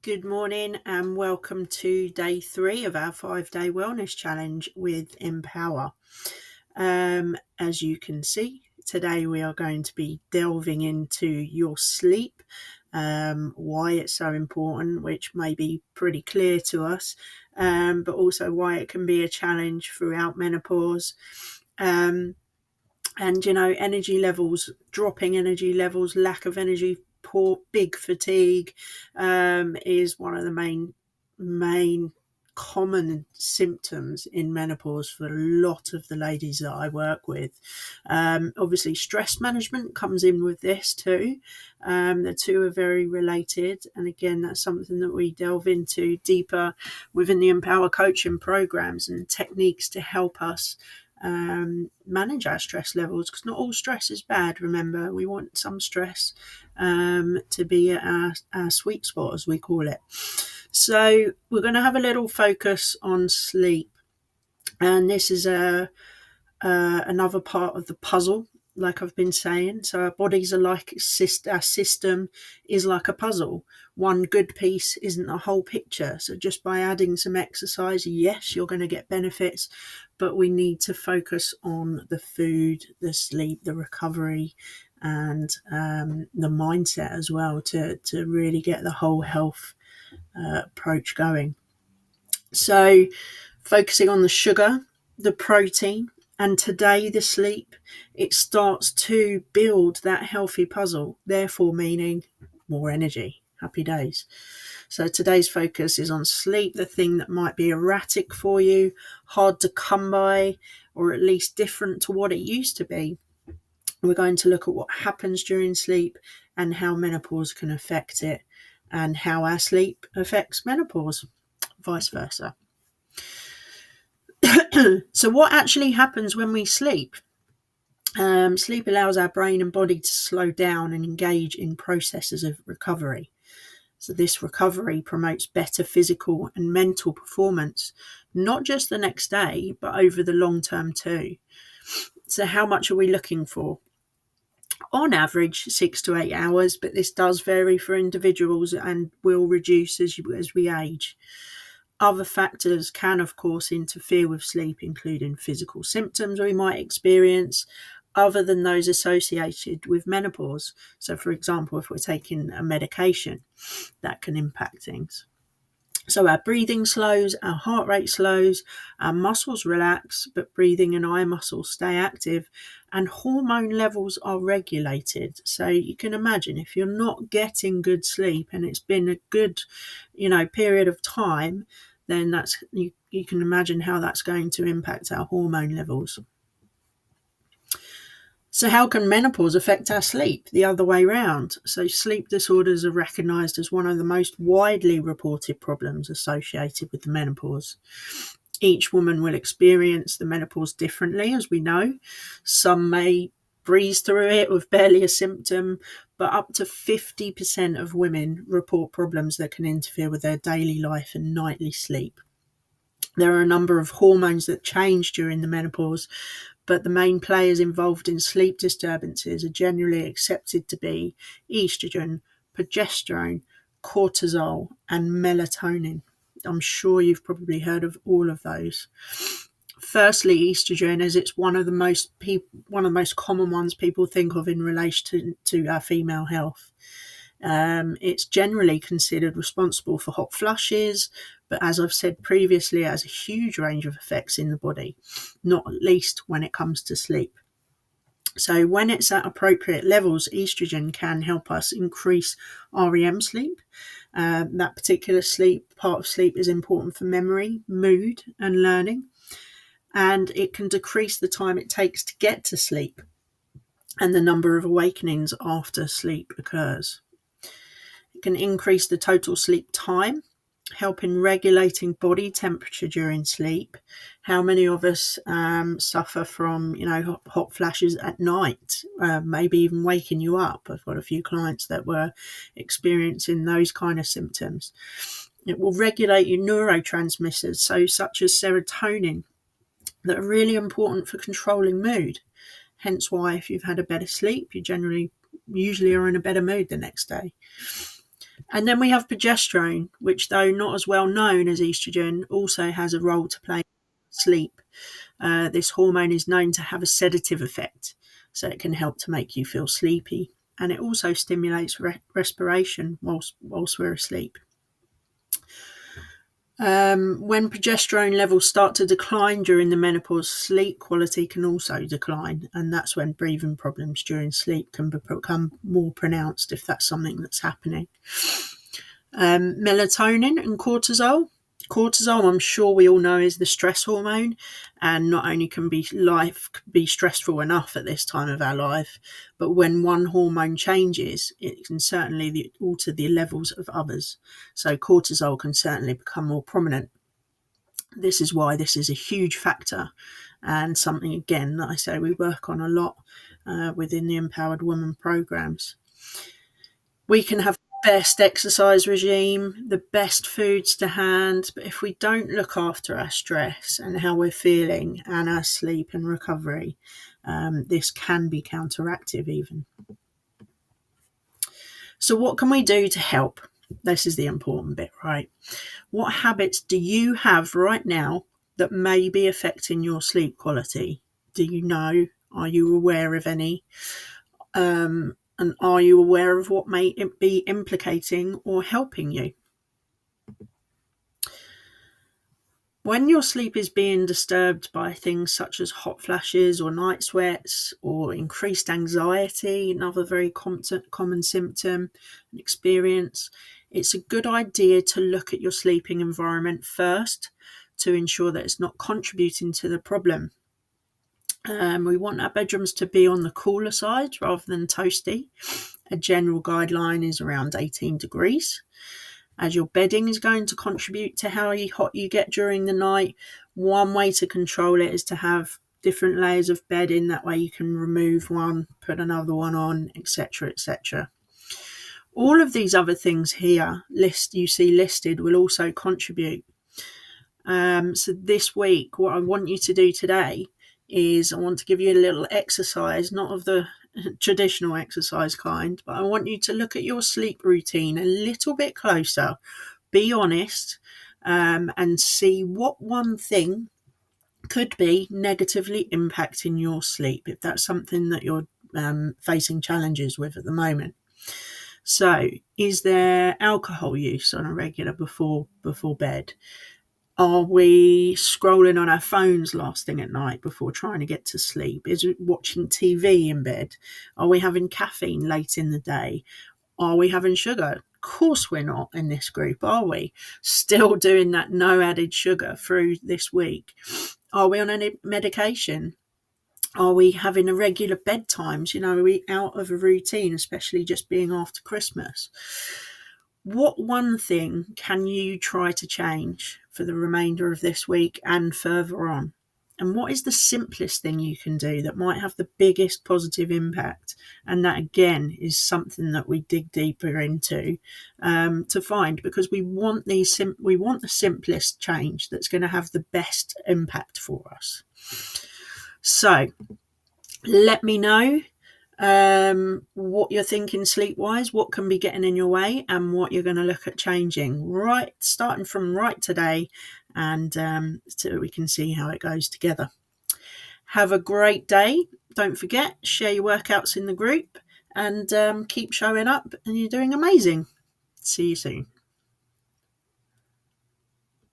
Good morning and welcome to day 3 of our 5-day wellness challenge with Empower. As you can see, today we are going to be delving into your sleep, why it's so important, which may be pretty clear to us, but also why it can be a challenge throughout menopause. And energy levels, dropping energy levels, lack of energy, big fatigue is one of the main common symptoms in menopause for a lot of the ladies that I work with. Obviously stress management comes in with this too. The two are very related, and again that's something that we delve into deeper within the Empower coaching programs and techniques to help us manage our stress levels, because not all stress is bad. Remember, we want some stress to be at our sweet spot, as we call it. So we're going to have a little focus on sleep, and this is another part of the puzzle, like I've been saying. So our bodies are like our system is like a puzzle. One good piece isn't a whole picture. So just by adding some exercise, yes, you're going to get benefits, but we need to focus on the food, the sleep, the recovery, and the mindset as well to really get the whole health approach going. So focusing on the sugar, the protein, and today the sleep, it starts to build that healthy puzzle, therefore meaning more energy. Happy days. So today's focus is on sleep, the thing that might be erratic for you, hard to come by, or at least different to what it used to be. We're going to look at what happens during sleep and how menopause can affect it, and how our sleep affects menopause, vice versa. So what actually happens when we sleep? Sleep allows our brain and body to slow down and engage in processes of recovery. So this recovery promotes better physical and mental performance, not just the next day, but over the long term too. So how much are we looking for? On average, 6 to 8 hours, but this does vary for individuals and will reduce as we age. Other factors can, of course, interfere with sleep, including physical symptoms we might experience other than those associated with menopause. So, for example, if we're taking a medication, that can impact things. So our breathing slows, our heart rate slows, our muscles relax, but breathing and eye muscles stay active, and hormone levels are regulated. So you can imagine if you're not getting good sleep and it's been a good, period of time, then that's you can imagine how that's going to impact our hormone levels. So how can menopause affect our sleep? The other way round. So sleep disorders are recognised as one of the most widely reported problems associated with the menopause. Each woman will experience the menopause differently, as we know. Some may breeze through it with barely a symptom, but up to 50% of women report problems that can interfere with their daily life and nightly sleep. There are a number of hormones that change during the menopause, but the main players involved in sleep disturbances are generally accepted to be estrogen, progesterone, cortisol, and melatonin. I'm sure you've probably heard of all of those. Firstly, estrogen, as it's one of the most common ones people think of in relation to our female health. It's generally considered responsible for hot flushes, but as I've said previously, it has a huge range of effects in the body, not least when it comes to sleep. So when it's at appropriate levels, estrogen can help us increase REM sleep. That particular part of sleep is important for memory, mood, and learning. And it can decrease the time it takes to get to sleep and the number of awakenings after sleep occurs. It can increase the total sleep time, help in regulating body temperature during sleep. How many of us suffer from, hot flashes at night, maybe even waking you up? I've got a few clients that were experiencing those kind of symptoms. It will regulate your neurotransmitters, such as serotonin, that are really important for controlling mood. Hence why if you've had a better sleep, you usually are in a better mood the next day. And then we have progesterone, which, though not as well known as estrogen, also has a role to play in sleep. This hormone is known to have a sedative effect, so it can help to make you feel sleepy. And it also stimulates respiration whilst we're asleep. When progesterone levels start to decline during the menopause, sleep quality can also decline, and that's when breathing problems during sleep can become more pronounced if that's something that's happening. Melatonin and cortisol. Cortisol, I'm sure we all know, is the stress hormone, and not only can life be stressful enough at this time of our life, but when one hormone changes, it can certainly alter the levels of others. So cortisol can certainly become more prominent. This is why this is a huge factor, and something again that I say we work on a lot within the Empowered Woman programs. We can have the best exercise regime, the best foods to hand, but if we don't look after our stress and how we're feeling and our sleep and recovery, this can be counteractive even. So what can we do to help? This is the important bit, right? What habits do you have right now that may be affecting your sleep quality? Do you know? Are you aware of any? And are you aware of what may be implicating or helping you? When your sleep is being disturbed by things such as hot flashes or night sweats or increased anxiety, another very common symptom and experience, it's a good idea to look at your sleeping environment first to ensure that it's not contributing to the problem. We want our bedrooms to be on the cooler side rather than toasty. A general guideline is around 18 degrees. As your bedding is going to contribute to how hot you get during the night, one way to control it is to have different layers of bedding. That way you can remove one, put another one on, etc., etc. All of these other things here you see listed will also contribute. So this week, what I want you to do today is I want to give you a little exercise, not of the traditional exercise kind, but I want you to look at your sleep routine a little bit closer, be honest, and see what one thing could be negatively impacting your sleep, if that's something that you're facing challenges with at the moment. So, is there alcohol use on a regular before bed? Are we scrolling on our phones last thing at night before trying to get to sleep? Is it watching TV in bed? Are we having caffeine late in the day? Are we having sugar? Of course we're not in this group, are we? Still doing that no added sugar through this week. Are we on any medication? Are we having irregular bedtimes? Are we out of a routine, especially just being after Christmas? What one thing can you try to change for the remainder of this week and further on? And what is the simplest thing you can do that might have the biggest positive impact? And that, again, is something that we dig deeper into to find, because we want the simplest change that's going to have the best impact for us. So let me know what you're thinking sleep-wise, what can be getting in your way, and what you're going to look at changing starting from right today, and so we can see how it goes together. Have a great day. Don't forget, share your workouts in the group, and keep showing up, and you're doing amazing. See you soon.